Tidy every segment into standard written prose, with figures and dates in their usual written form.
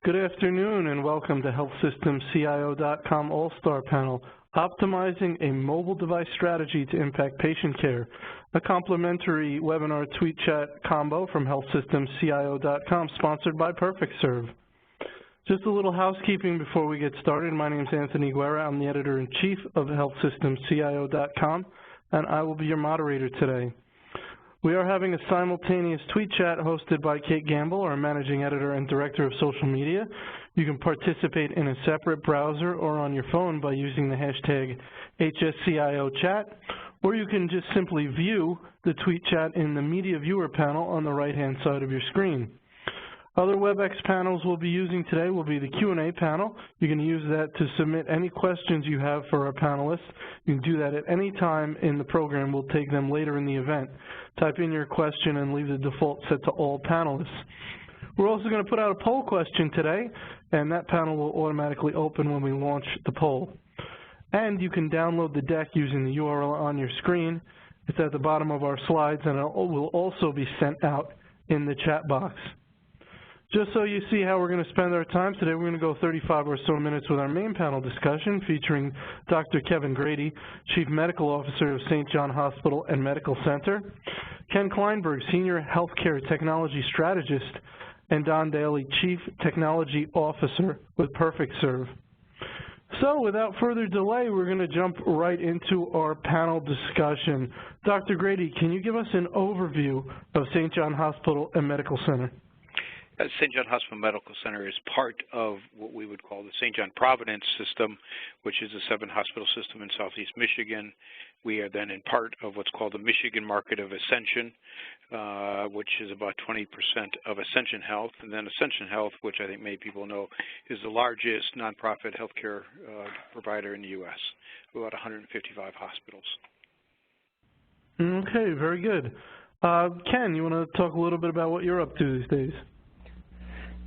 Good afternoon and welcome to HealthsystemsCIO.com All-Star Panel, Optimizing a Mobile Device Strategy to Impact Patient Care, a complimentary webinar tweet chat combo from HealthsystemsCIO.com sponsored by PerfectServe. Just a little housekeeping before we get started. My name is Anthony Guerra. I'm the Editor-in-Chief of HealthsystemsCIO.com, and I will be your moderator today. We are having a simultaneous tweet chat hosted by Kate Gamble, our Managing Editor and Director of Social Media. You can participate in a separate browser or on your phone by using the hashtag HSCIOchat, or you can just simply view the tweet chat in the Media Viewer panel on the right-hand side of your screen. Other WebEx panels we'll be using today will be the Q&A panel. You can use that to submit any questions you have for our panelists. You can do that at any time in the program. We'll take them later in the event. Type in your question and leave the default set to all panelists. We're also going to put out a poll question today, and that panel will automatically open when we launch the poll. And you can download the deck using the URL on your screen. It's at the bottom of our slides, and it will also be sent out in the chat box. Just so you see how we're going to spend our time today, we're going to go 35 or so minutes with our main panel discussion featuring Dr. Kevin Grady, Chief Medical Officer of St. John Hospital and Medical Center, Ken Kleinberg, Senior Healthcare Technology Strategist, and Don Daly, Chief Technology Officer with PerfectServe. So without further delay, we're going to jump right into our panel discussion. Dr. Grady, can you give us an overview of St. John Hospital and Medical Center? St. John Hospital Medical Center is part of what we would call the St. John Providence system, which is a 7-hospital system in southeast Michigan. We are then in part of what's called the Michigan market of Ascension, which is about 20% of Ascension Health. And then Ascension Health, which I think many people know, is the largest nonprofit healthcare provider in the U.S., with about 155 hospitals. Okay, very good. Ken, you want to talk a little bit about what you're up to these days?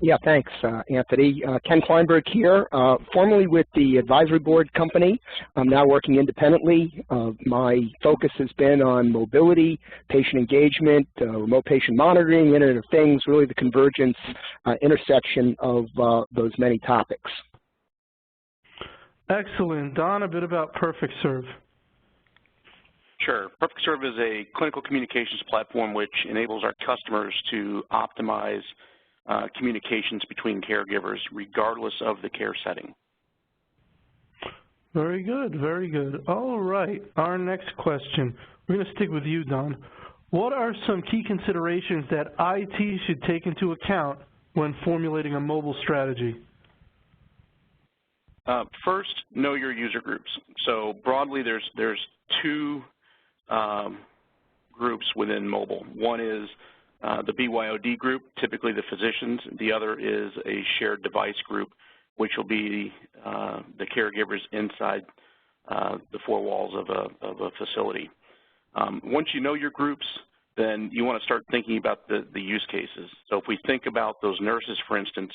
Yeah, thanks, Anthony. Ken Kleinberg here, formerly with the advisory board company. I'm now working independently. My focus has been on mobility, patient engagement, remote patient monitoring, Internet of Things, really the convergence, intersection of those many topics. Excellent. Don, a bit about PerfectServe. Sure. PerfectServe is a clinical communications platform which enables our customers to optimize communications between caregivers regardless of the care setting. Very good, very good. All right, our next question. We're going to stick with you, Don. What are some key considerations that IT should take into account when formulating a mobile strategy? First, know your user groups. So broadly, there's two groups within mobile. One is the BYOD group, typically the physicians. The other is a shared device group, which will be the caregivers inside the four walls of a facility. Once you know your groups, then you want to start thinking about the use cases. So if we think about those nurses, for instance,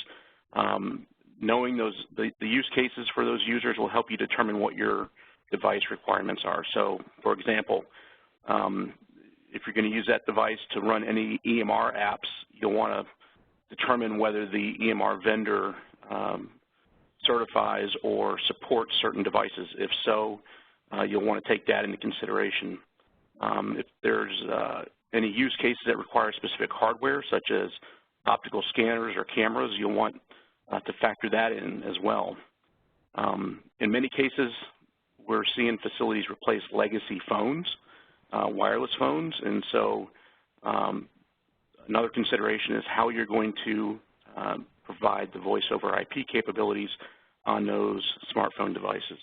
knowing the use cases for those users will help you determine what your device requirements are. So, for example, if you're going to use that device to run any EMR apps, you'll want to determine whether the EMR vendor certifies or supports certain devices. If so, you'll want to take that into consideration. If there's any use cases that require specific hardware, such as optical scanners or cameras, you'll want to factor that in as well. In many cases, we're seeing facilities replace legacy phones, wireless phones, and so another consideration is how you're going to provide the voice over IP capabilities on those smartphone devices.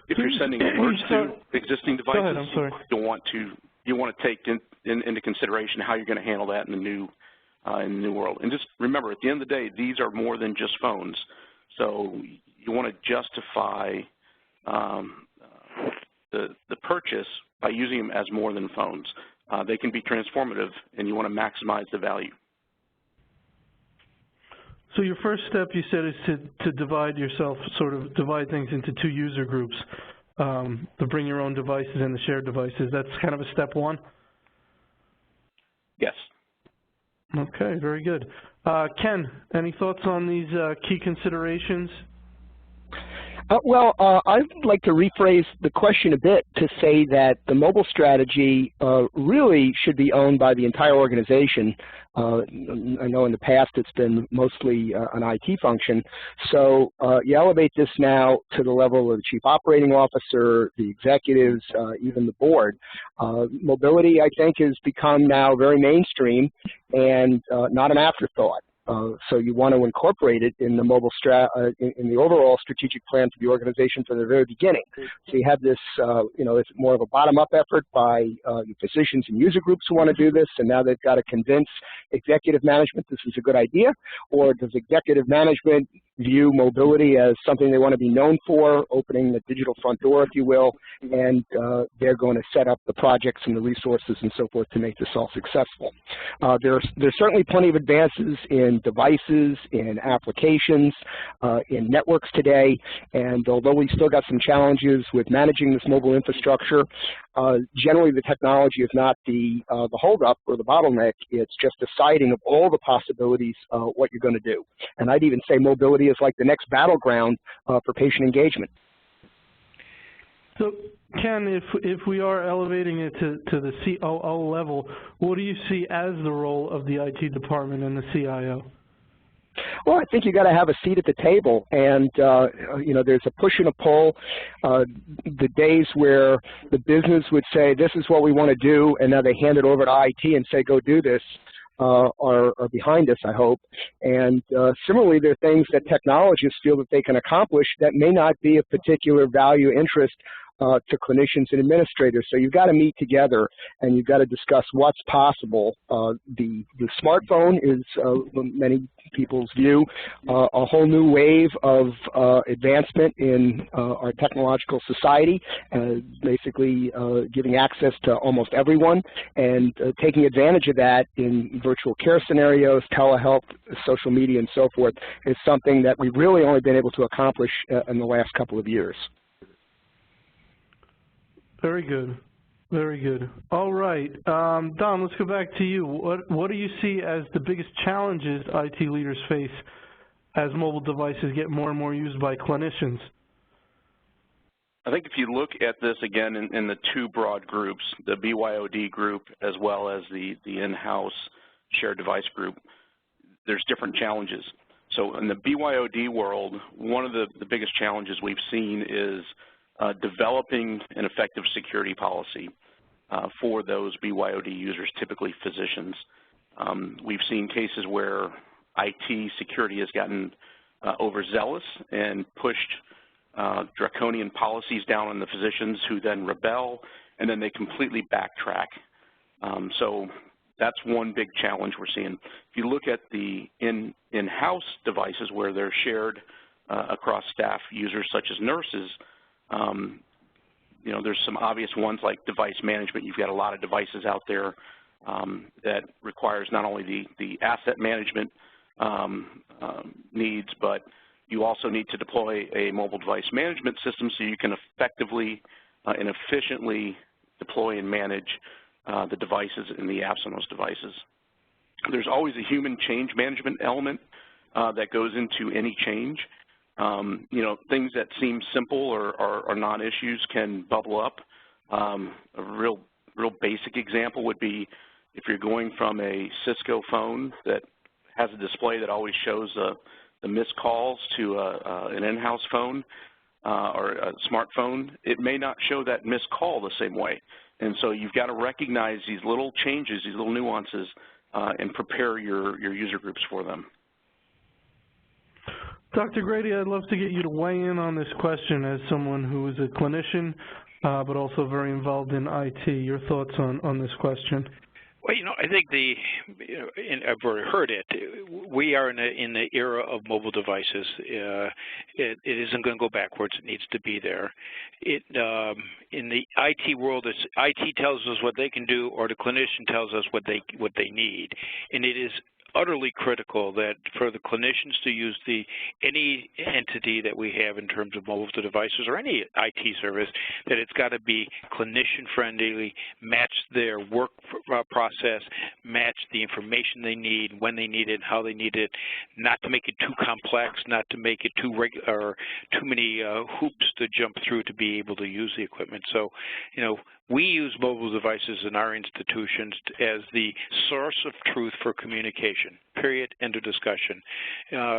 If you're sending alerts to existing devices, you'll want to take into consideration how you're going to handle that in the new world. And just remember, at the end of the day, these are more than just phones, so you want to justify the purchase by using them as more than phones. They can be transformative, and you want to maximize the value. So your first step, you said, is to divide yourself, sort of divide things into two user groups, to bring your own devices and the shared devices. That's kind of a step one? Yes. Okay, very good. Ken, any thoughts on these key considerations? I'd like to rephrase the question a bit to say that the mobile strategy really should be owned by the entire organization. I know in the past it's been mostly an IT function. So you elevate this now to the level of the Chief Operating Officer, the executives, even the board. Mobility, I think, has become now very mainstream and not an afterthought. So you want to incorporate it in the mobile in the overall strategic plan for the organization from the very beginning. So you have this, it's more of a bottom-up effort by physicians and user groups who want to do this, and now they've got to convince executive management this is a good idea, or does executive management view mobility as something they want to be known for, opening the digital front door, if you will, and they're going to set up the projects and the resources and so forth to make this all successful. There's certainly plenty of advances in devices, in applications, in networks today, and although we still got some challenges with managing this mobile infrastructure, generally the technology is not the holdup or the bottleneck. It's just deciding of all the possibilities what you're going to do. And I'd even say mobility is like the next battleground for patient engagement. So, Ken, if we are elevating it to the COO level, what do you see as the role of the IT department and the CIO? Well, I think you got to have a seat at the table, and there's a push and a pull. The days where the business would say, "This is what we want to do," and now they hand it over to IT and say, "Go do this," are behind us, I hope. And similarly, there are things that technologists feel that they can accomplish that may not be of particular value interest to clinicians and administrators. So you've got to meet together and you've got to discuss what's possible. The smartphone is, many people's view, a whole new wave of advancement in our technological society, basically giving access to almost everyone, and taking advantage of that in virtual care scenarios, telehealth, social media, and so forth is something that we've really only been able to accomplish in the last couple of years. Very good. Very good. All right. Don, let's go back to you. What do you see as the biggest challenges IT leaders face as mobile devices get more and more used by clinicians? I think if you look at this again in the two broad groups, the BYOD group as well as the in-house shared device group, there's different challenges. So in the BYOD world, one of the biggest challenges we've seen is developing an effective security policy for those BYOD users, typically physicians. We've seen cases where IT security has gotten overzealous and pushed draconian policies down on the physicians, who then rebel, and then they completely backtrack. So that's one big challenge we're seeing. If you look at the in-house devices where they're shared across staff users such as nurses, there's some obvious ones like device management. You've got a lot of devices out there that requires not only the asset management needs, but you also need to deploy a mobile device management system so you can effectively and efficiently deploy and manage the devices and the apps on those devices. There's always a human change management element that goes into any change. Things that seem simple or non-issues can bubble up. A real basic example would be if you're going from a Cisco phone that has a display that always shows the missed calls to an in-house phone or a smartphone, it may not show that missed call the same way. And so you've got to recognize these little changes, these little nuances, and prepare your user groups for them. Dr. Grady, I'd love to get you to weigh in on this question as someone who is a clinician, but also very involved in IT. Your thoughts on this question? Well, I think I've already heard it. We are in the era of mobile devices. It isn't going to go backwards. It needs to be there. In the IT world, IT tells us what they can do, or the clinician tells us what they need, and it is utterly critical that for the clinicians to use any entity that we have in terms of mobile devices or any IT service, that it's got to be clinician-friendly, match their work process, match the information they need, when they need it, how they need it, not to make it too complex, not to make it too many hoops to jump through to be able to use the equipment. So, we use mobile devices in our institutions as the source of truth for communication, period, end of discussion.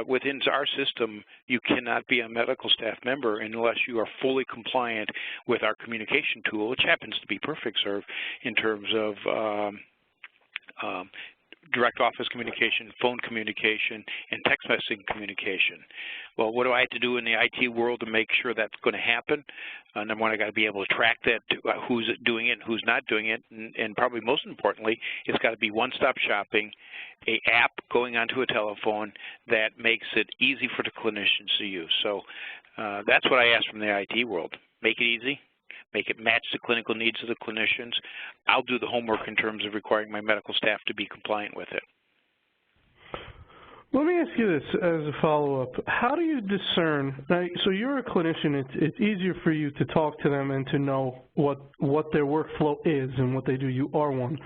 Within our system, you cannot be a medical staff member unless you are fully compliant with our communication tool, which happens to be PerfectServe in terms of direct office communication, phone communication, and text messaging communication. Well, what do I have to do in the IT world to make sure that's going to happen? Number one, I got to be able to track that, who's doing it and who's not doing it, and probably most importantly, it's got to be one-stop shopping, an app going onto a telephone that makes it easy for the clinicians to use. So that's what I ask from the IT world. Make it easy. Make it match the clinical needs of the clinicians. I'll do the homework in terms of requiring my medical staff to be compliant with it. Let me ask you this as a follow-up. How do you discern, so you're a clinician, it's easier for you to talk to them and to know what their workflow is and what they do. You are one.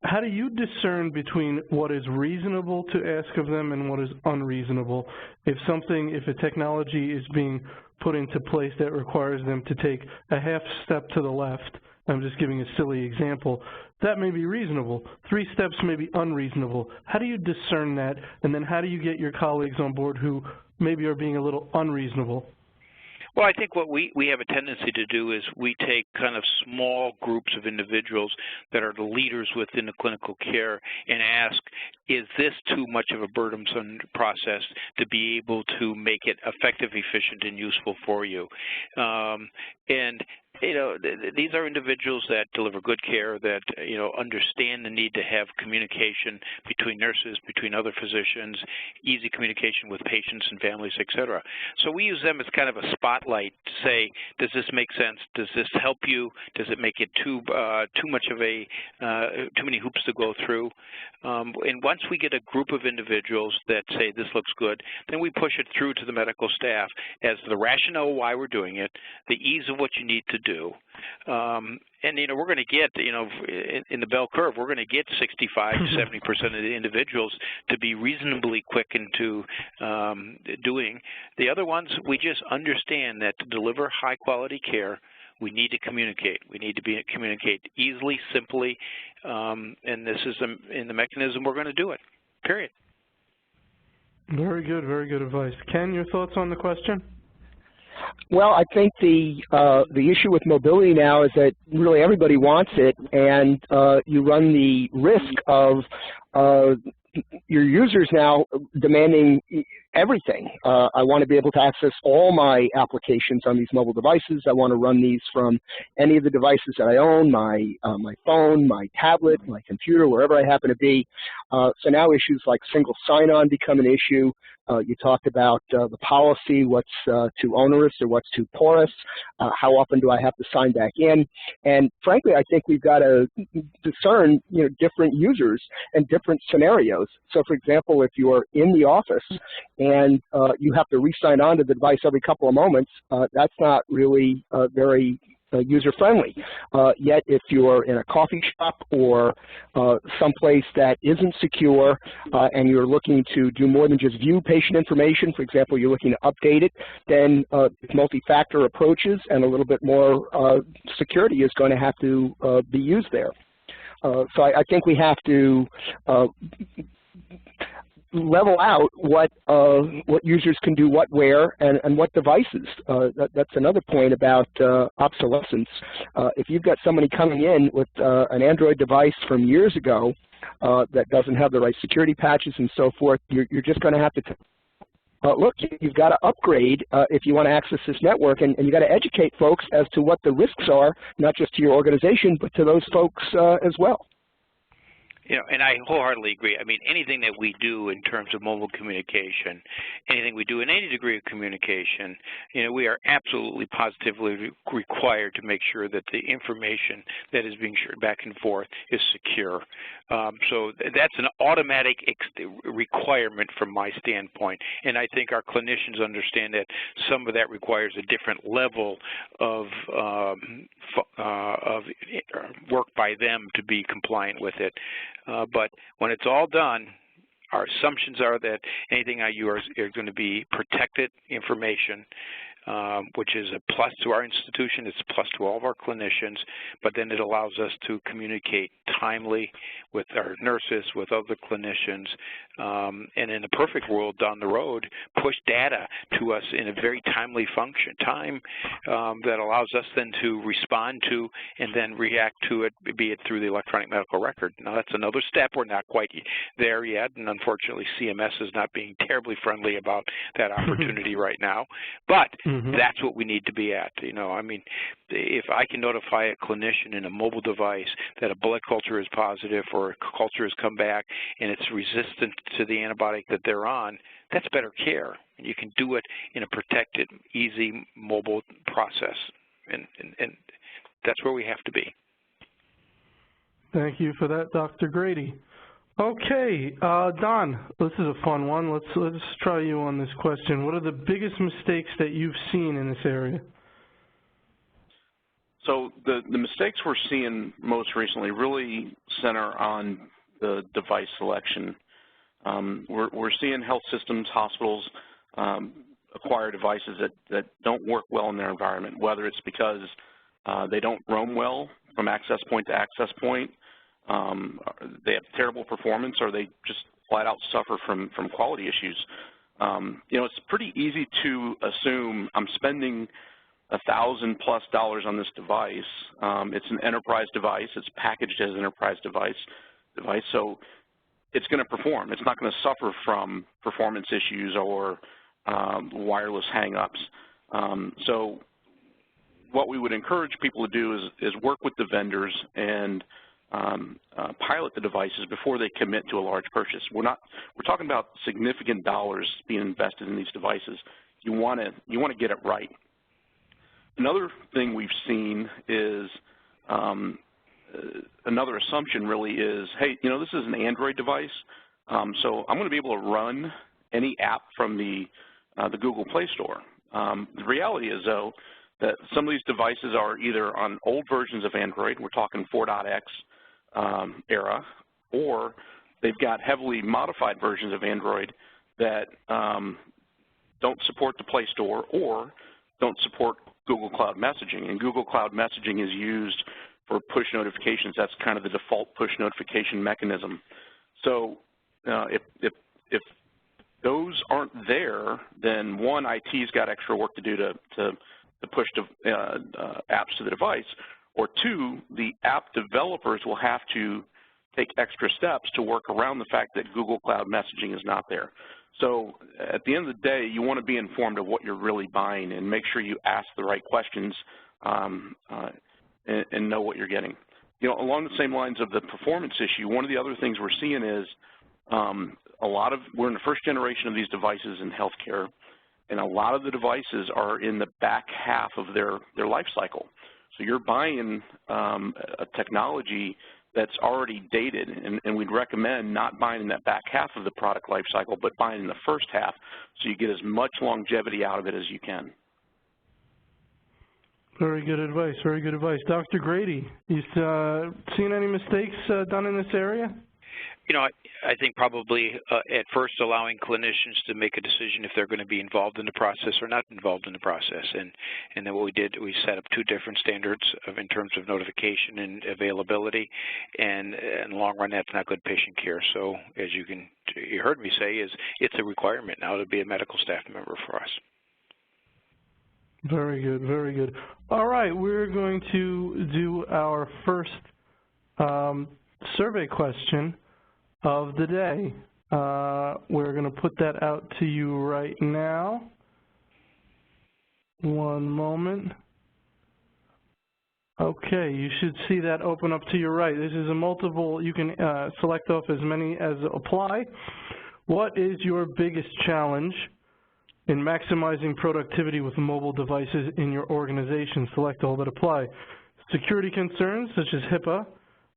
How do you discern between what is reasonable to ask of them and what is unreasonable? If a technology is being put into place that requires them to take a half step to the left, I'm just giving a silly example, that may be reasonable. 3 steps may be unreasonable. How do you discern that, and then how do you get your colleagues on board who maybe are being a little unreasonable? Well, I think what we have a tendency to do is we take kind of small groups of individuals that are the leaders within the clinical care and ask, is this too much of a burdensome process to be able to make it effective, efficient, and useful for you? These are individuals that deliver good care, that, understand the need to have communication between nurses, between other physicians, easy communication with patients and families, et cetera. So we use them as kind of a spotlight to say, does this make sense? Does this help you? Does it make it too much of too many hoops to go through? And once we get a group of individuals that say this looks good, then we push it through to the medical staff as the rationale why we're doing it, the ease of what you need to do. And we're going to get, in the bell curve, we're going to get 65 to 70% of the individuals to be reasonably quick into doing. The other ones, we just understand that to deliver high-quality care, we need to communicate. We need to communicate easily, simply, and this is in the mechanism we're going to do it, period. Very good advice. Ken, your thoughts on the question? Well, I think the issue with mobility now is that really everybody wants it, and you run the risk of your users now demanding everything. I want to be able to access all my applications on these mobile devices. I want to run these from any of the devices that I own, my phone, my tablet, my computer, wherever I happen to be. So now issues like single sign-on become an issue. You talked about the policy, what's too onerous or what's too porous, how often do I have to sign back in, and frankly, I think we've got to discern different users and different scenarios. So, for example, if you're in the office and you have to re-sign on to the device every couple of moments, that's not really very user-friendly. Yet if you're in a coffee shop or someplace that isn't secure and you're looking to do more than just view patient information, for example, you're looking to update it, then multi-factor approaches and a little bit more security is going to have to be used there. So I think we have to level out what users can do what, where, and what devices. That's another point about obsolescence. If you've got somebody coming in with an Android device from years ago that doesn't have the right security patches and so forth, you're just going to have to look, you've got to upgrade if you want to access this network, and you've got to educate folks as to what the risks are, not just to your organization, but to those folks as well. You know, and I wholeheartedly agree. I mean, anything that we do in terms of mobile communication, anything we do in any degree of communication, you know, we are absolutely positively required to make sure that the information that is being shared back and forth is secure. So that's an automatic requirement from my standpoint, and I think our clinicians understand that some of that requires a different level of work by them to be compliant with it. But when it's all done, our assumptions are that anything IU are going to be protected information, which is a plus to our institution. It's a plus to all of our clinicians, but then it allows us to communicate timely with our nurses, with other clinicians, and in a perfect world down the road, push data to us in a very timely time that allows us then to respond to and then react to it, be it through the electronic medical record. Now, that's another step. We're not quite there yet, and unfortunately, CMS is not being terribly friendly about that opportunity right now, but that's what we need to be at. You know, I mean, if I can notify a clinician in a mobile device that a blood culture is positive or a culture has come back and it's resistant to the antibiotic that they're on, that's better care. And you can do it in a protected, easy, mobile process. And that's where we have to be. Thank you for that, Dr. Grady. Okay, Don, this is a fun one. Let's try you on this question. What are the biggest mistakes that you've seen in this area? So the mistakes we're seeing most recently really center on the device selection. We're seeing health systems, hospitals acquire devices that don't work well in their environment, whether it's because they don't roam well from access point to access point, they have terrible performance, or they just flat out suffer from quality issues. You know, it's pretty easy to assume I'm spending $1,000+ on this device. It's an enterprise device. It's packaged as an enterprise device, so it's going to perform. It's not going to suffer from performance issues or wireless hang-ups. So what we would encourage people to do is work with the vendors and pilot the devices before they commit to a large purchase. We're talking about significant dollars being invested in these devices. You want to get it right. Another thing we've seen is another assumption really is, hey, you know, this is an Android device, so I'm going to be able to run any app from the Google Play Store. The reality is, though, that some of these devices are either on old versions of Android, we're talking 4.x era, or they've got heavily modified versions of Android that don't support the Play Store or don't support Google Cloud Messaging. And Google Cloud Messaging is used for push notifications. That's kind of the default push notification mechanism. So if those aren't there, then one, IT's got extra work to do to push apps to the device, or two, the app developers will have to take extra steps to work around the fact that Google Cloud Messaging is not there. So at the end of the day, you want to be informed of what you're really buying and make sure you ask the right questions and know what you're getting. You know, along the same lines of the performance issue, one of the other things we're seeing is we're in the first generation of these devices in healthcare, and a lot of the devices are in the back half of their life cycle. So you're buying a technology that's already dated, and we'd recommend not buying in that back half of the product life cycle, but buying in the first half so you get as much longevity out of it as you can. Very good advice, very good advice. Dr. Grady, you seen any mistakes done in this area? You know, I think probably at first allowing clinicians to make a decision if they're going to be involved in the process or not involved in the process. And then what we did, we set up two different standards in terms of notification and availability. And in the long run, that's not good patient care. So as you heard me say, it's a requirement now to be a medical staff member for us. Very good, very good. All right, we're going to do our first survey question of the day. We're going to put that out to you right now. One moment. Okay, you should see that open up to your right. This is a multiple, you can select off as many as apply. What is your biggest challenge in maximizing productivity with mobile devices in your organization? Select all that apply. Security concerns such as HIPAA,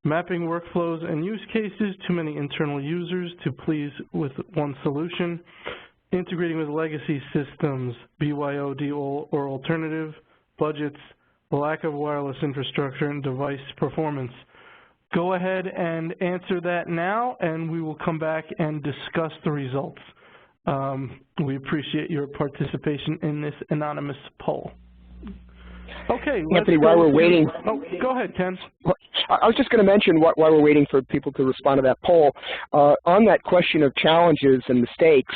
mapping workflows and use cases, too many internal users to please with one solution, integrating with legacy systems, BYOD or alternative, budgets, lack of wireless infrastructure, and device performance. Go ahead and answer that now, and we will come back and discuss the results. We appreciate your participation in this anonymous poll. Okay, Anthony, while we're waiting. Oh, go ahead, Ken. I was just going to mention while we're waiting for people to respond to that poll, on that question of challenges and mistakes,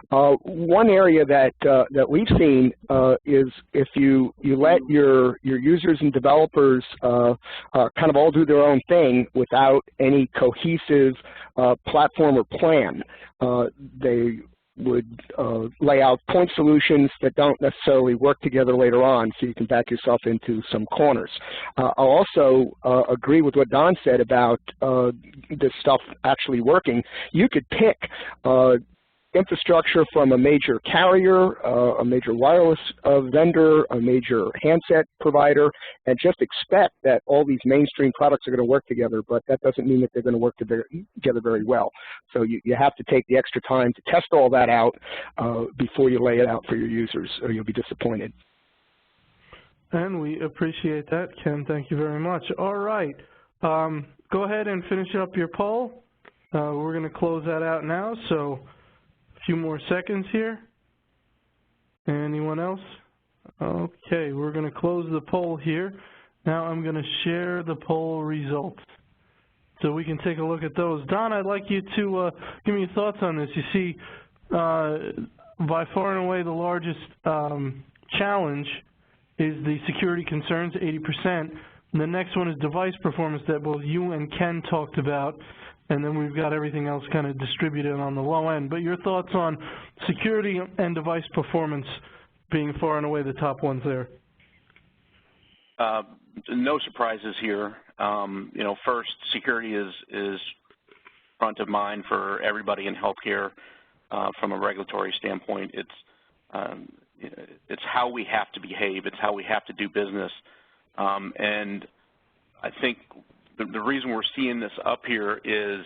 one area that we've seen is if you let your users and developers kind of all do their own thing without any cohesive platform or plan, they would lay out point solutions that don't necessarily work together later on, so you can back yourself into some corners. I'll also agree with what Don said about this stuff actually working. You could pick infrastructure from a major carrier, a major wireless vendor, a major handset provider, and just expect that all these mainstream products are going to work together, but that doesn't mean that they're going to work together very well. So you have to take the extra time to test all that out before you lay it out for your users, or you'll be disappointed. And we appreciate that, Ken. Thank you very much. All right. Go ahead and finish up your poll. We're going to close that out now, so few more seconds here. Anyone else? Okay, we're going to close the poll here. Now I'm going to share the poll results so we can take a look at those. Don, I'd like you to give me your thoughts on this. You see, by far and away the largest challenge is the security concerns, 80%. And the next one is device performance that both you and Ken talked about. And then we've got everything else kind of distributed on the low end. But your thoughts on security and device performance being far and away the top ones there? No surprises here. You know, first, security is front of mind for everybody in healthcare from a regulatory standpoint. It's how we have to behave. It's how we have to do business. And I think the reason we're seeing this up here is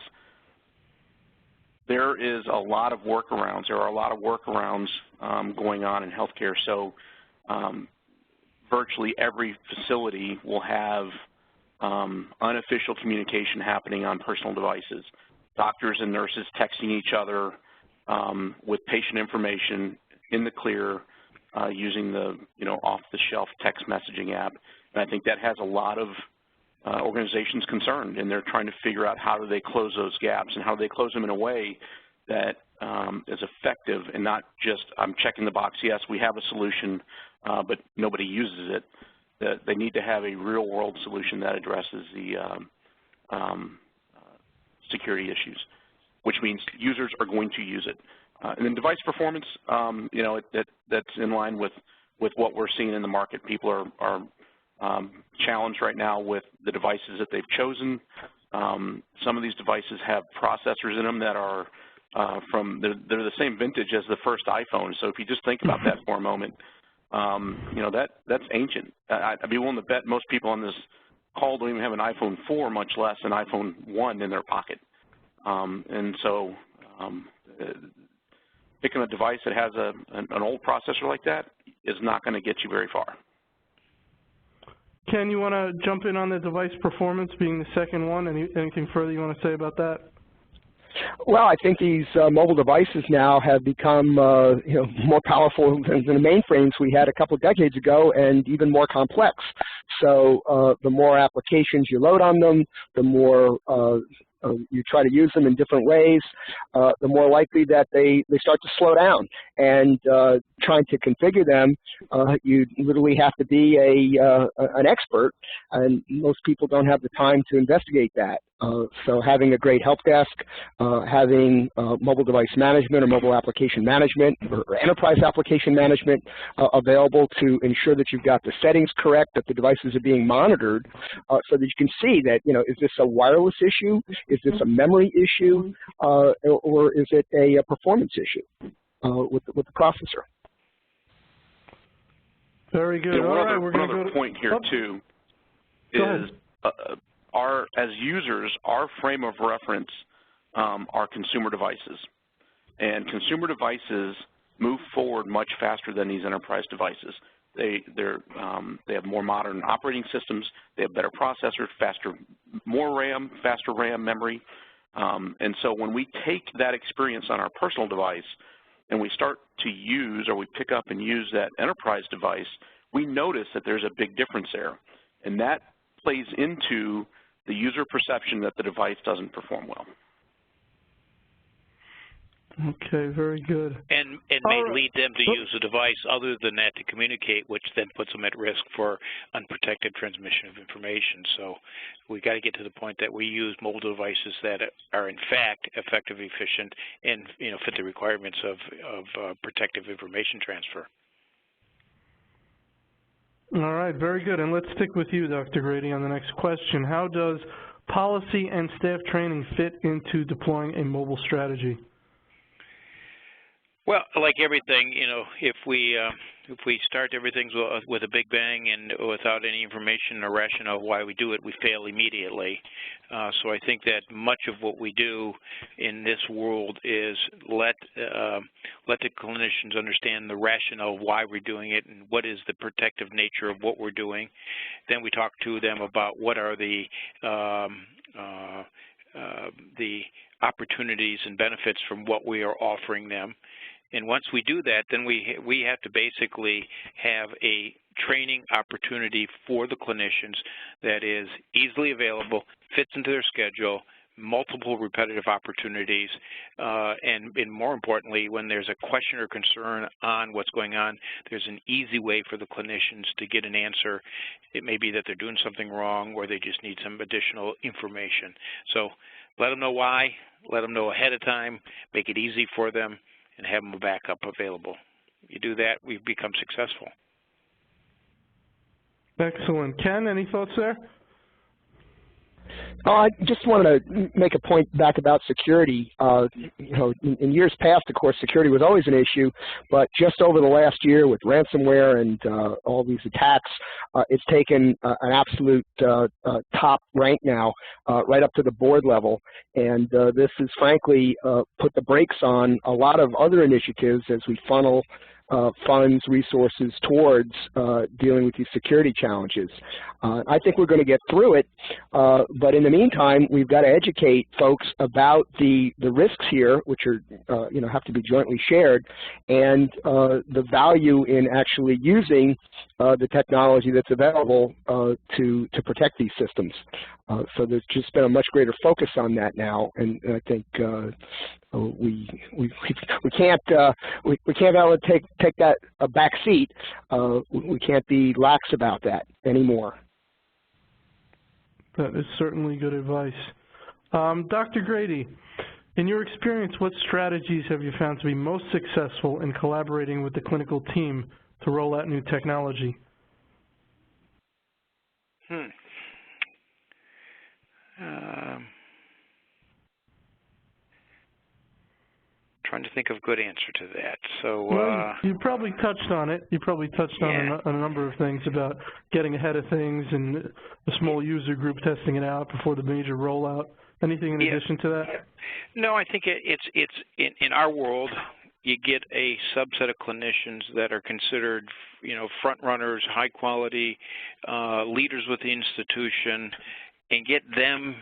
there is a lot of workarounds. There are a lot of workarounds going on in healthcare. So virtually every facility will have unofficial communication happening on personal devices. Doctors and nurses texting each other with patient information in the clear using the off-the-shelf text messaging app. And I think that has a lot of organizations concerned, and they're trying to figure out how do they close those gaps and how do they close them in a way that is effective and not just I'm checking the box, yes, we have a solution, but nobody uses it. They need to have a real-world solution that addresses the security issues, which means users are going to use it. And then device performance, that's in line with what we're seeing in the market. People are challenged right now with the devices that they've chosen. Some of these devices have processors in them that are they're the same vintage as the first iPhone. So if you just think about that for a moment, that's ancient. I'd be willing to bet most people on this call don't even have an iPhone 4, much less an iPhone 1 in their pocket. And so picking a device that has an old processor like that is not going to get you very far. Ken, you want to jump in on the device performance being the second one? Anything further you want to say about that? Well, I think these mobile devices now have become more powerful than the mainframes we had a couple of decades ago, and even more complex. So the more applications you load on them, the more you try to use them in different ways, the more likely that they start to slow down. And trying to configure them, you literally have to be an expert, and most people don't have the time to investigate that. So having a great help desk, having mobile device management or mobile application management or enterprise application management available to ensure that you've got the settings correct, that the devices are being monitored, so that you can see that, is this a wireless issue? Is this a memory issue? Or is it a performance issue with the processor? Very good. One other point here, too, is as users, our frame of reference are consumer devices. And consumer devices move forward much faster than these enterprise devices. They have more modern operating systems. They have better processors, more RAM, faster RAM memory. And so when we take that experience on our personal device and we start to use or we pick up and use that enterprise device, we notice that there's a big difference there. And that plays into the user perception that the device doesn't perform well. Okay, very good. And may lead them to use a device other than that to communicate, which then puts them at risk for unprotected transmission of information. So we got to get to the point that we use mobile devices that are in fact effective, efficient, and fit the requirements of protective information transfer. All right, very good. And let's stick with you, Dr. Grady, on the next question. How does policy and staff training fit into deploying a mobile strategy? Well, like everything, if we start everything with a big bang and without any information or rationale why we do it, we fail immediately. So I think that much of what we do in this world is let the clinicians understand the rationale of why we're doing it and what is the protective nature of what we're doing. Then we talk to them about what are the opportunities and benefits from what we are offering them. And once we do that, then we have to basically have a training opportunity for the clinicians that is easily available, fits into their schedule, multiple repetitive opportunities, and more importantly, when there's a question or concern on what's going on, there's an easy way for the clinicians to get an answer. It may be that they're doing something wrong or they just need some additional information. So let them know why, let them know ahead of time, make it easy for them, and have them a backup available. You do that, we've become successful. Excellent. Ken, any thoughts there? I just wanted to make a point back about security. In years past, of course, security was always an issue, but just over the last year with ransomware and all these attacks, it's taken an absolute top rank now, right up to the board level. And this has frankly put the brakes on a lot of other initiatives as we funnel funds, resources towards dealing with these security challenges. I think we're going to get through it, but in the meantime, we've got to educate folks about the risks here, which are have to be jointly shared, and the value in actually using the technology that's available to protect these systems. So there's just been a much greater focus on that now, and I think we can't take that a back seat. We can't be lax about that anymore. That is certainly good advice. Dr. Grady, in your experience, what strategies have you found to be most successful in collaborating with the clinical team to roll out new technology? Trying to think of a good answer to that. So well, you probably touched on it. You probably touched on a number of things about getting ahead of things and a small user group testing it out before the major rollout. Anything in addition to that? No, I think it's in our world, you get a subset of clinicians that are considered, front runners, high quality leaders with the institution, and get them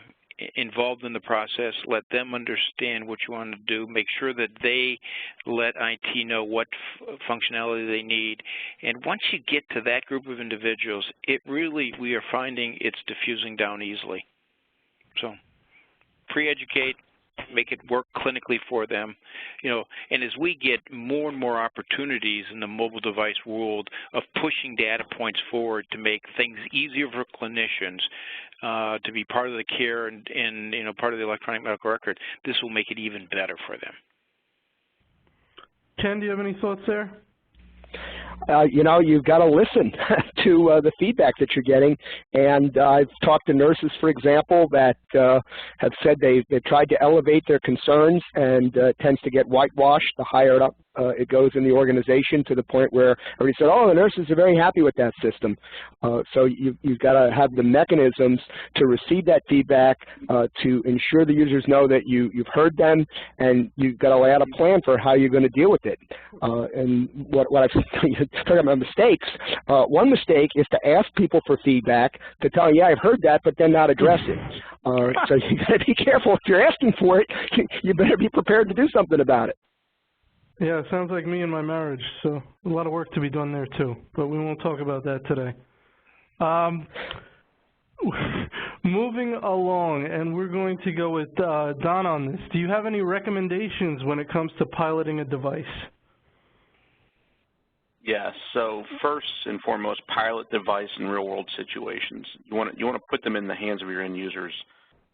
involved in the process, let them understand what you want to do, make sure that they let IT know what functionality they need. And once you get to that group of individuals, we are finding it's diffusing down easily. So pre-educate, make it work clinically for them, and as we get more and more opportunities in the mobile device world of pushing data points forward to make things easier for clinicians, to be part of the care and part of the electronic medical record, this will make it even better for them. Ken, do you have any thoughts there? You've got to listen to the feedback that you're getting. And I've talked to nurses, for example, that have said they've tried to elevate their concerns, and it tends to get whitewashed the higher up it goes in the organization, to the point where everybody said, oh, the nurses are very happy with that system. So you've got to have the mechanisms to receive that feedback, to ensure the users know that you've heard them, and you've got to lay out a plan for how you're going to deal with it. And what I've talking about mistakes, one mistake is to ask people for feedback, to tell them, yeah, I've heard that, but then not address it. So you got to be careful. If you're asking for it, you better be prepared to do something about it. Yeah, it sounds like me and my marriage, so a lot of work to be done there too, but we won't talk about that today. Moving along, and we're going to go with Don on this. Do you have any recommendations when it comes to piloting a device? Yes. So first and foremost, pilot device in real-world situations. You want to put them in the hands of your end users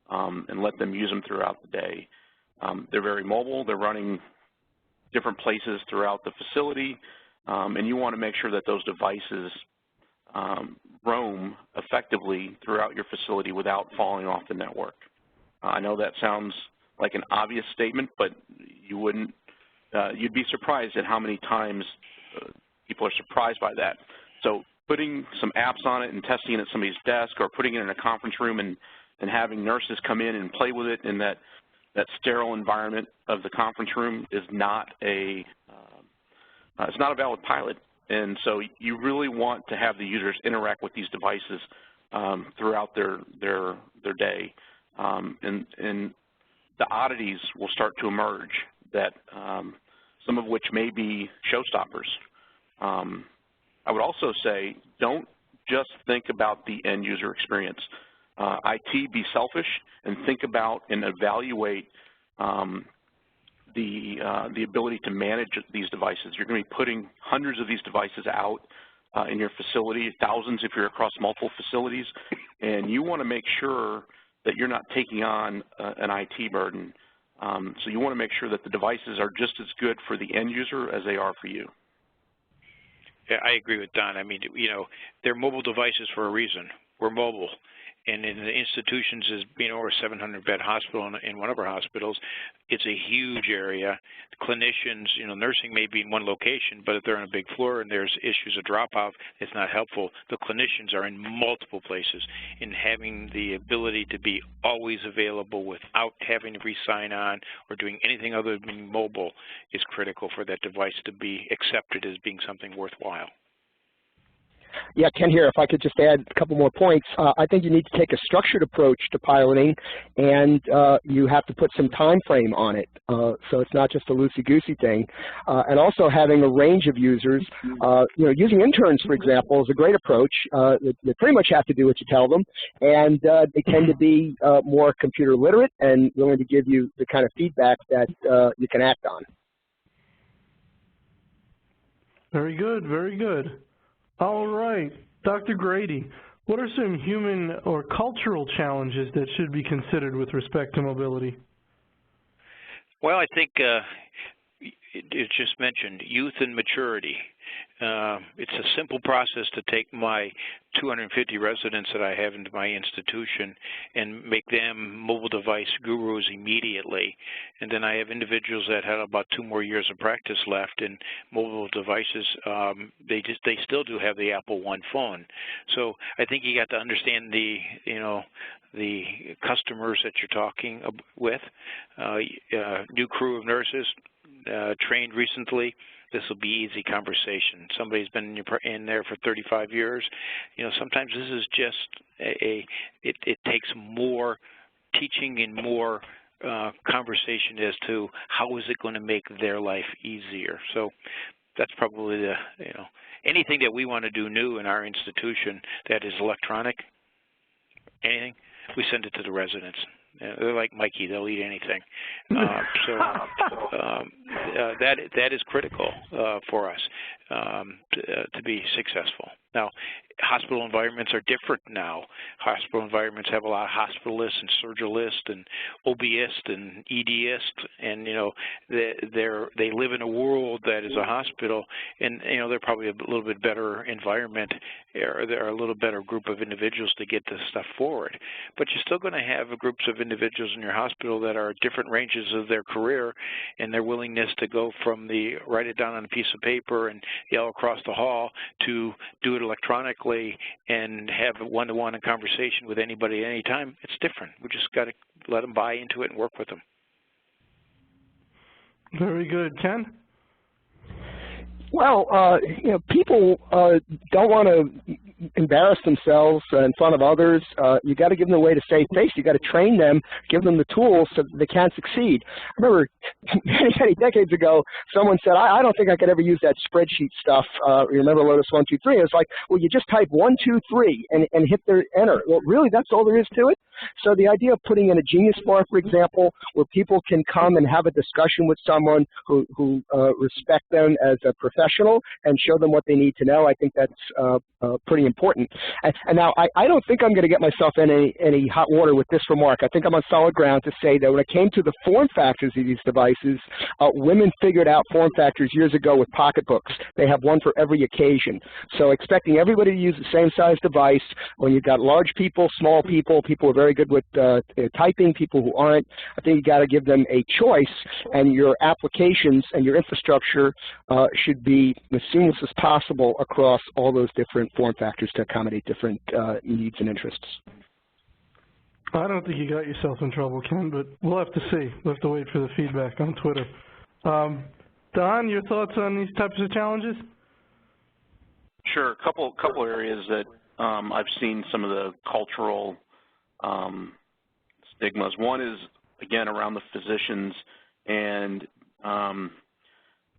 and let them use them throughout the day. They're very mobile. They're running different places throughout the facility, and you want to make sure that those devices roam effectively throughout your facility without falling off the network. I know that sounds like an obvious statement, but you'd be surprised at how many times people are surprised by that. So putting some apps on it and testing it at somebody's desk, or putting it in a conference room and having nurses come in and play with it in that sterile environment of the conference room is not it's not a valid pilot. And so you really want to have the users interact with these devices throughout their day. And the oddities will start to emerge, that some of which may be showstoppers. I would also say, don't just think about the end user experience. IT, be selfish and think about and evaluate the ability to manage these devices. You're going to be putting hundreds of these devices out in your facility, thousands if you're across multiple facilities, and you want to make sure that you're not taking on an IT burden. So you want to make sure that the devices are just as good for the end user as they are for you. Yeah, I agree with Don. I mean, they're mobile devices for a reason. We're mobile. And in the institutions, as being over a 700-bed hospital in one of our hospitals, it's a huge area. Clinicians, nursing may be in one location, but if they're on a big floor and there's issues of drop-off, it's not helpful. The clinicians are in multiple places, and having the ability to be always available without having to re-sign on or doing anything other than being mobile is critical for that device to be accepted as being something worthwhile. Yeah, Ken here, if I could just add a couple more points. I think you need to take a structured approach to piloting, and you have to put some time frame on it, so it's not just a loosey-goosey thing. And also having a range of users. Using interns, for example, is a great approach. They pretty much have to do what you tell them, and they tend to be more computer literate and willing to give you the kind of feedback that you can act on. Very good, very good. All right, Dr. Grady, what are some human or cultural challenges that should be considered with respect to mobility? Well, I think it's just mentioned youth and maturity. It's a simple process to take my 250 residents that I have into my institution and make them mobile device gurus immediately. And then I have individuals that had about 2 more years of practice left in mobile devices. They still do have the Apple One phone. So I think you got to understand the customers that you're talking with. New crew of nurses trained recently. This will be easy conversation. Somebody's been in there for 35 years. Sometimes this is just it takes more teaching and more conversation as to how is it going to make their life easier. So that's probably anything that we want to do new in our institution that is electronic, anything, we send it to the residents. They're like Mikey; they'll eat anything. That is critical for us. to be successful. Now, hospital environments are different now. Hospital environments have a lot of hospitalists and surgicalists and OBists and EDists, and they live in a world that is a hospital, and they're probably a little bit better environment, or they're a little better group of individuals to get this stuff forward. But you're still going to have groups of individuals in your hospital that are at different ranges of their career, and their willingness to go from the write it down on a piece of paper and yell across the hall to do it electronically and have a one-to-one conversation with anybody at any time, it's different. We just got to let them buy into it and work with them. Very good. Ken? Well, people don't want to embarrass themselves in front of others. You got to give them a way to save face. You got to train them, give them the tools so that they can succeed. I remember many decades ago, someone said, I don't think I could ever use that spreadsheet stuff. You remember Lotus 1, 2, 3? It's like, well, you just type 1, 2, 3 and hit the enter. Well, really, that's all there is to it? So the idea of putting in a Genius Bar, for example, where people can come and have a discussion with someone who respect them as a professional and show them what they need to know, I think that's pretty important. And now, I don't think I'm going to get myself in any hot water with this remark. I think I'm on solid ground to say that when it came to the form factors of these devices, women figured out form factors years ago with pocketbooks. They have one for every occasion. So expecting everybody to use the same size device when you've got large people, small people, people who are very good with typing, people who aren't, I think you got to give them a choice, and your applications and your infrastructure should be as seamless as possible across all those different form factors to accommodate different needs and interests. I don't think you got yourself in trouble, Ken, but we'll have to see. We'll have to wait for the feedback on Twitter. Don, your thoughts on these types of challenges? Sure. A couple areas that I've seen some of the cultural stigmas. One is, again, around the physicians and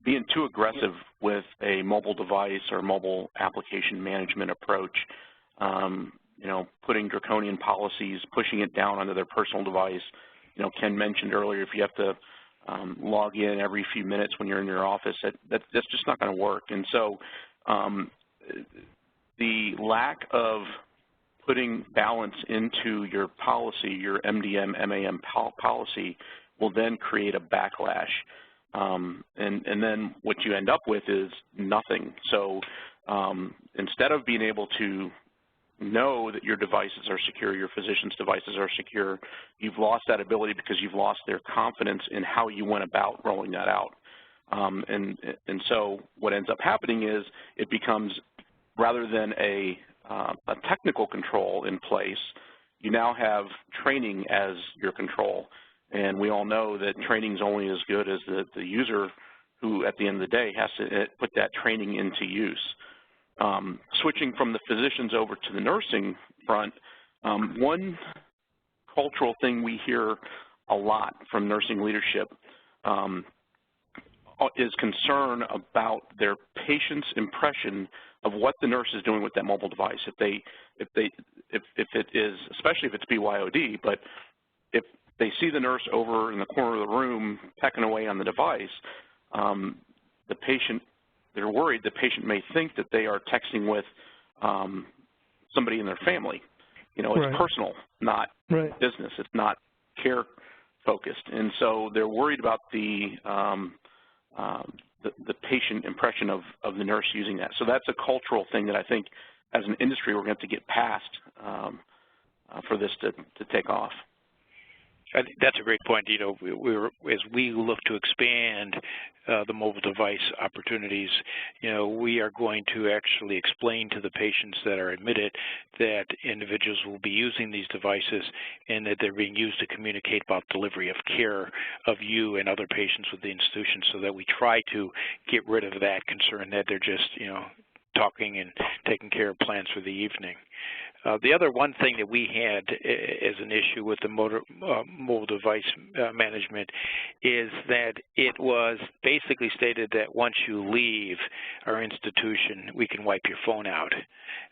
being too aggressive with a mobile device or mobile application management approach. Putting draconian policies, pushing it down onto their personal device. Ken mentioned earlier, if you have to log in every few minutes when you're in your office, that's just not going to work. And so the lack of putting balance into your policy, your MDM, MAM policy, will then create a backlash. And then what you end up with is nothing. So instead of being able to know that your devices are secure, your physician's devices are secure, you've lost that ability because you've lost their confidence in how you went about rolling that out. And so what ends up happening is it becomes, rather than a technical control in place, you now have training as your control. And we all know that training is only as good as the user who, at the end of the day, has to put that training into use. Switching from the physicians over to the nursing front, one cultural thing we hear a lot from nursing leadership is concern about their patient's impression of what the nurse is doing with that mobile device. If it is, especially if it's BYOD, but if they see the nurse over in the corner of the room pecking away on the device, they're worried the patient may think that they are texting with somebody in their family. It's right. Personal, not right. business. It's not care focused, and so they're worried about the patient impression of the nurse using that. So that's a cultural thing that I think, as an industry, we're going to have to get past for this to take off. I think that's a great point. As we look to expand the mobile device opportunities, we are going to actually explain to the patients that are admitted that individuals will be using these devices and that they're being used to communicate about delivery of care of you and other patients with the institution, so that we try to get rid of that concern that they're just, talking and taking care of plans for the evening. The other one thing that we had as an issue with the mobile device management is that it was basically stated that once you leave our institution, we can wipe your phone out.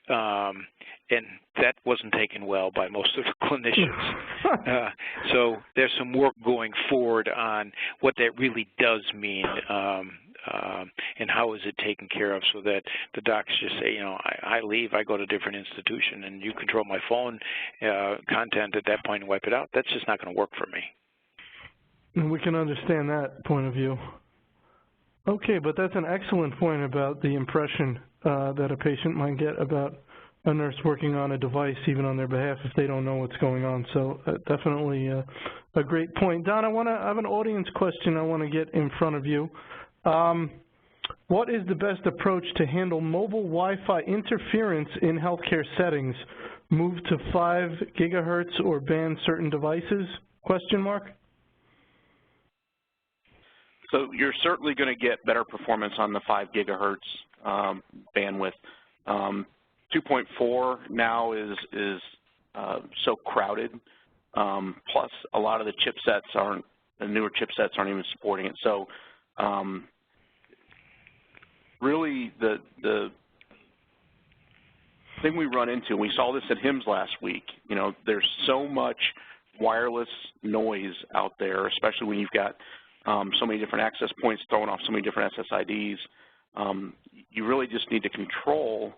And that wasn't taken well by most of the clinicians. So there's some work going forward on what that really does mean and how is it taken care of, so that the docs just say, you know, I leave, I go to a different institution, and you control my phone content at that point and wipe it out. That's just not going to work for me. And we can understand that point of view. Okay, but that's an excellent point about the impression that a patient might get about a nurse working on a device, even on their behalf, if they don't know what's going on. So definitely a great point. Don, I have an audience question I want to get in front of you. What is the best approach to handle mobile Wi-Fi interference in healthcare settings? Move to 5 gigahertz or ban certain devices? Question mark. So you're certainly going to get better performance on the 5 gigahertz bandwidth. 2.4 now is so crowded. Plus, a lot of the chipsets the newer chipsets aren't even supporting it. So, really, the thing we run into, and we saw this at HIMSS last week. You know, there's so much wireless noise out there, especially when you've got so many different access points throwing off so many different SSIDs. You really just need to control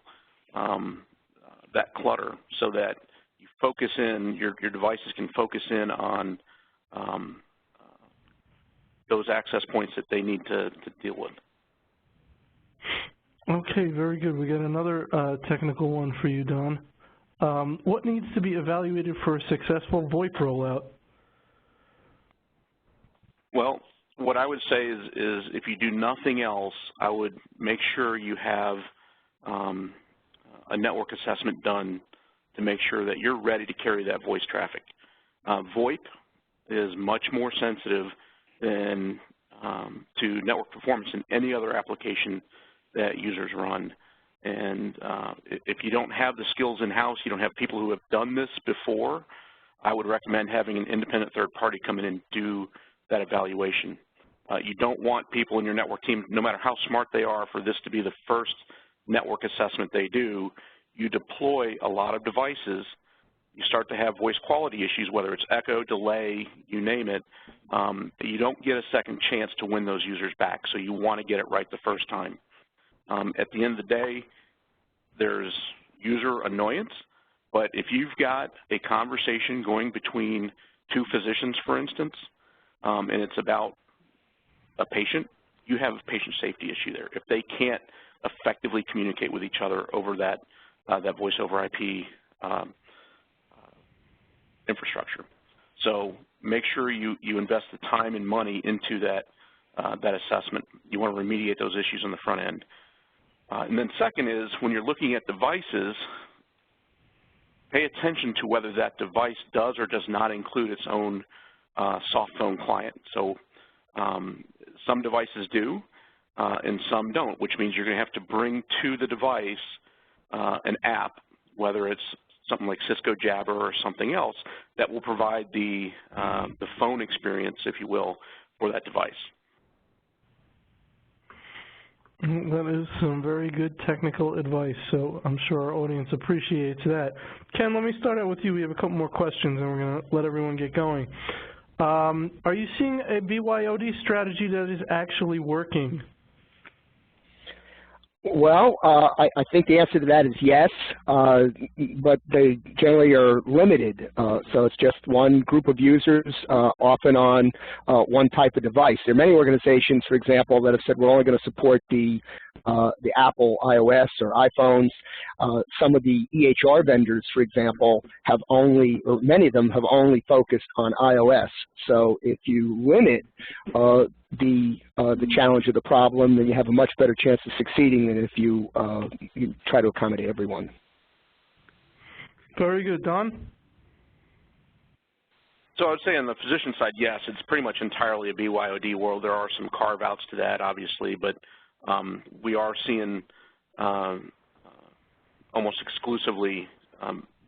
that clutter so that you focus in, your devices can focus in on those access points that they need to deal with. Okay, very good. We got another technical one for you, Don. What needs to be evaluated for a successful VoIP rollout? Well, what I would say is if you do nothing else, I would make sure you have a network assessment done to make sure that you're ready to carry that voice traffic. VoIP is much more sensitive than to network performance in any other application that users run. And if you don't have the skills in-house, you don't have people who have done this before, I would recommend having an independent third party come in and do that evaluation. You don't want people in your network team, no matter how smart they are, for this to be the first network assessment they do. You deploy a lot of devices, you start to have voice quality issues, whether it's echo, delay, you name it, you don't get a second chance to win those users back, so you want to get it right the first time. At the end of the day, there's user annoyance, but if you've got a conversation going between 2 physicians, for instance, and it's about a patient, you have a patient safety issue there. If they can't effectively communicate with each other over that voice over IP infrastructure. So make sure you invest the time and money into that assessment. You want to remediate those issues on the front end. And then second is, when you're looking at devices, pay attention to whether that device does or does not include its own soft phone client. So some devices do and some don't, which means you're going to have to bring to the device an app, whether it's something like Cisco Jabber or something else, that will provide the phone experience, if you will, for that device. That is some very good technical advice, so I'm sure our audience appreciates that. Ken, let me start out with you. We have a couple more questions, and we're going to let everyone get going. Are you seeing a BYOD strategy that is actually working? Well, I think the answer to that is yes, but they generally are limited. So it's just one group of users, often on one type of device. There are many organizations, for example, that have said we're only going to support the Apple iOS or iPhones. Some of the EHR vendors, for example, have only, or many of them have only focused on iOS. So if you limit the challenge of the problem, then you have a much better chance of succeeding than if you try to accommodate everyone. Very good. Don? So I would say on the physician side, yes, it's pretty much entirely a BYOD world. There are some carve-outs to that, obviously, but we are seeing almost exclusively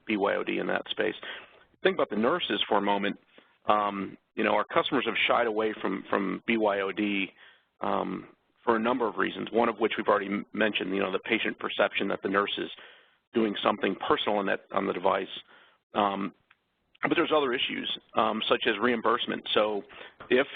BYOD in that space. Think about the nurses for a moment. You know, our customers have shied away from BYOD for a number of reasons, one of which we've already mentioned, you know, the patient perception that the nurse is doing something personal on the device. But there's other issues, such as reimbursement. So if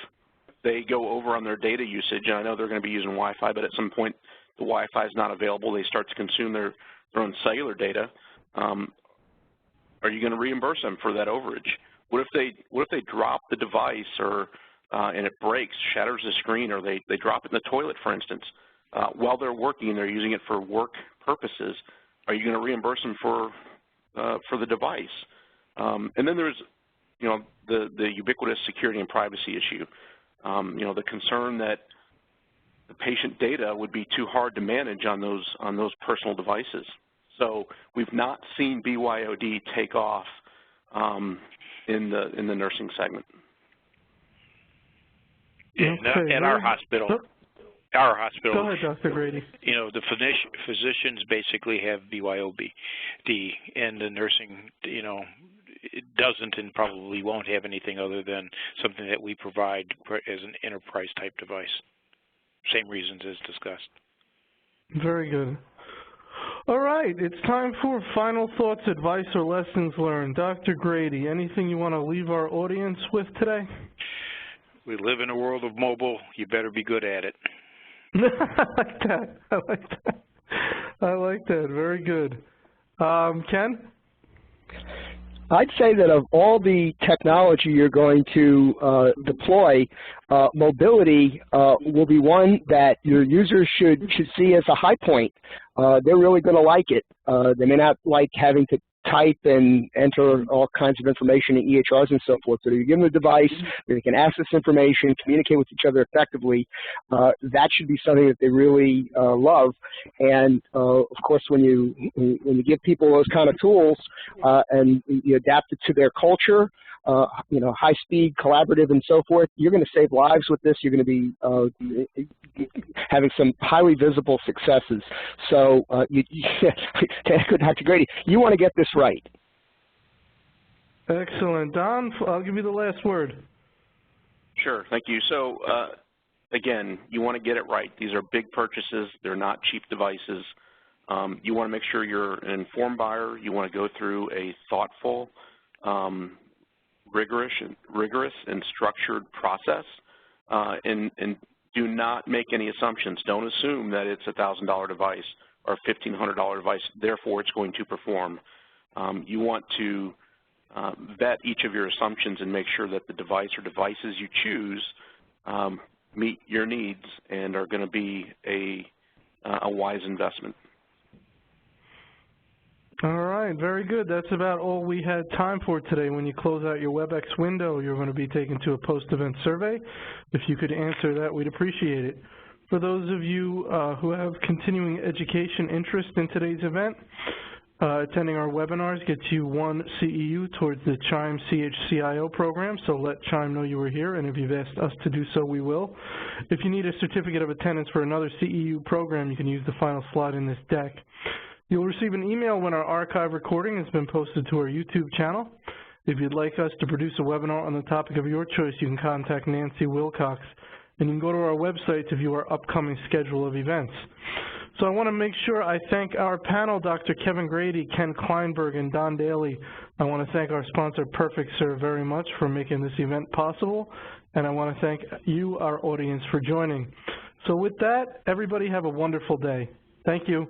they go over on their data usage, and I know they're going to be using Wi-Fi, but at some point the Wi-Fi is not available, they start to consume their own cellular data, are you going to reimburse them for that overage? What if they drop the device or and it breaks, shatters the screen, or they drop it in the toilet, for instance, while they're working and they're using it for work purposes? Are you going to reimburse them for the device? And then there's, you know, the ubiquitous security and privacy issue. You know, the concern that the patient data would be too hard to manage on those personal devices. So we've not seen BYOD take off in the nursing segment. Okay. At our hospital. Go ahead, Dr. Grady. You know, the physicians basically have BYOD, and the nursing, you know, it doesn't and probably won't have anything other than something that we provide as an enterprise-type device. Same reasons as discussed. Very good. All right, it's time for final thoughts, advice, or lessons learned. Dr. Grady, anything you want to leave our audience with today? We live in a world of mobile. You better be good at it. I like that. I like that. Very good. Ken? I'd say that of all the technology you're going to deploy, mobility will be one that your users should see as a high point. They're really going to like it. They may not like having to type and enter all kinds of information in EHRs and so forth. So you give them a device where they can access information, communicate with each other effectively. That should be something that they really love. And of course, when you give people those kind of tools and you adapt it to their culture, you know, high speed, collaborative, and so forth, you're going to save lives with this. You're going to be having some highly visible successes. So, Dr. Grady, you want to get this right. Excellent. Don, I'll give you the last word. Sure, thank you. So, again, you want to get it right. These are big purchases. They're not cheap devices. You want to make sure you're an informed buyer. You want to go through a thoughtful, rigorous and structured process, and do not make any assumptions. Don't assume that it's a $1,000 device or a $1,500 device, therefore it's going to perform. You want to vet each of your assumptions and make sure that the device or devices you choose meet your needs and are going to be a wise investment. All right, very good. That's about all we had time for today. When you close out your WebEx window, you're going to be taken to a post-event survey. If you could answer that, we'd appreciate it. For those of you who have continuing education interest in today's event, attending our webinars gets you 1 CEU towards the CHIME CHCIO program, so let CHIME know you were here, and if you've asked us to do so, we will. If you need a certificate of attendance for another CEU program, you can use the final slide in this deck. You'll receive an email when our archive recording has been posted to our YouTube channel. If you'd like us to produce a webinar on the topic of your choice, you can contact Nancy Wilcox, and you can go to our website to view our upcoming schedule of events. So I want to make sure I thank our panel, Dr. Kevin Grady, Ken Kleinberg, and Don Daly. I want to thank our sponsor, PerfectServe, very much for making this event possible, and I want to thank you, our audience, for joining. So with that, everybody have a wonderful day. Thank you.